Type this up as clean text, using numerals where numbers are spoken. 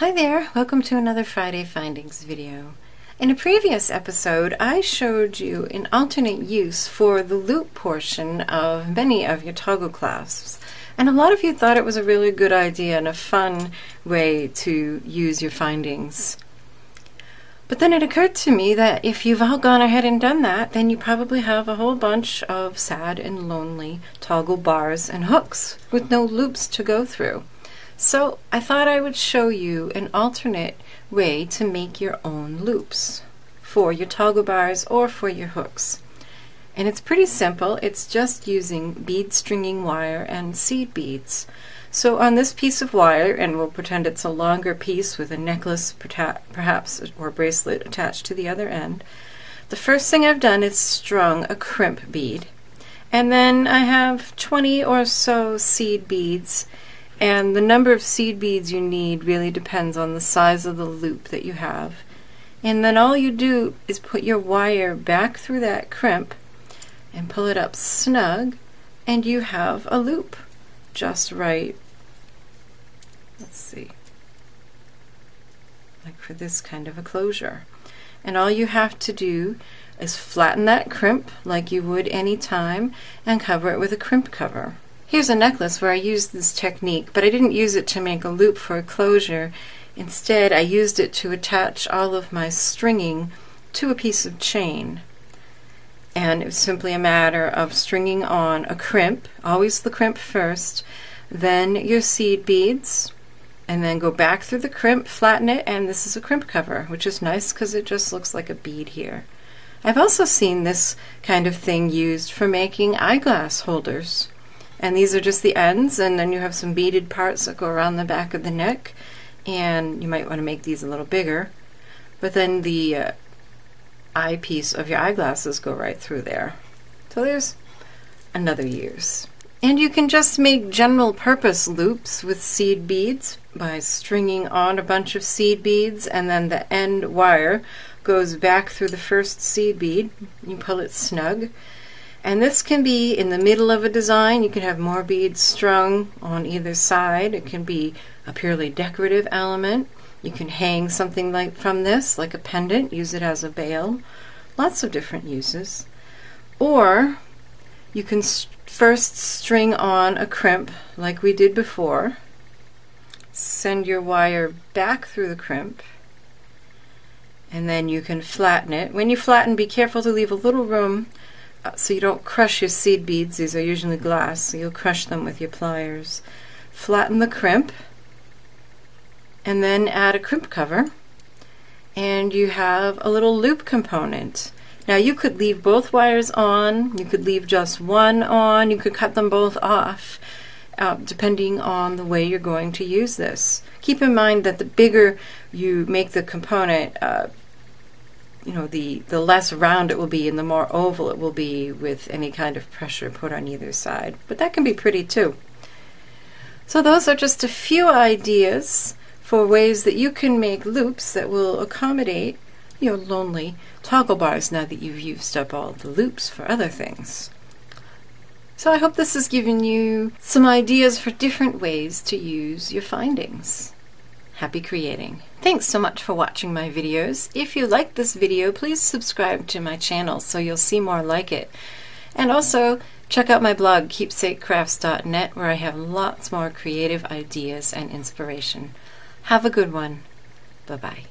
Hi there, welcome to another Friday Findings video. In a previous episode, I showed you an alternate use for the loop portion of many of your toggle clasps. And a lot of you thought it was a really good idea and a fun way to use your findings. But then it occurred to me that if you've all gone ahead and done that, then you probably have a whole bunch of sad and lonely toggle bars and hooks with no loops to go through. So I thought I would show you an alternate way to make your own loops for your toggle bars or for your hooks. And it's pretty simple. It's just using bead stringing wire and seed beads. So on this piece of wire, and we'll pretend it's a longer piece with a necklace perhaps or bracelet attached to the other end, the first thing I've done is strung a crimp bead. And then I have 20 or so seed beads. And the number of seed beads you need really depends on the size of the loop that you have. And then all you do is put your wire back through that crimp and pull it up snug, and you have a loop just right. Let's see, like for this kind of a closure. And all you have to do is flatten that crimp like you would any time and cover it with a crimp cover. Here's a necklace where I used this technique, but I didn't use it to make a loop for a closure. Instead, I used it to attach all of my stringing to a piece of chain. And it was simply a matter of stringing on a crimp, always the crimp first, then your seed beads, and then go back through the crimp, flatten it, and this is a crimp cover, which is nice because it just looks like a bead here. I've also seen this kind of thing used for making eyeglass holders. And these are just the ends, and then you have some beaded parts that go around the back of the neck, and you might want to make these a little bigger. But then the eyepiece of your eyeglasses go right through there. So there's another use. And you can just make general purpose loops with seed beads by stringing on a bunch of seed beads, and then the end wire goes back through the first seed bead. You pull it snug. And this can be in the middle of a design. You can have more beads strung on either side. It can be a purely decorative element. You can hang something like from this, like a pendant, use it as a veil. Lots of different uses. Or you can first string on a crimp like we did before. Send your wire back through the crimp. And then you can flatten it. When you flatten, be careful to leave a little room so you don't crush your seed beads. These are usually glass, so you'll crush them with your pliers. Flatten the crimp, and then add a crimp cover, and you have a little loop component. Now you could leave both wires on, you could leave just one on, you could cut them both off, depending on the way you're going to use this. Keep in mind that the bigger you make the component, the less round it will be and the more oval it will be with any kind of pressure put on either side. But that can be pretty too. So those are just a few ideas for ways that you can make loops that will accommodate your lonely toggle bars now that you've used up all the loops for other things. So I hope this has given you some ideas for different ways to use your findings. Happy creating. Thanks so much for watching my videos. If you liked this video, please subscribe to my channel so you'll see more like it. And also, check out my blog, keepsakecrafts.net, where I have lots more creative ideas and inspiration. Have a good one. Bye-bye.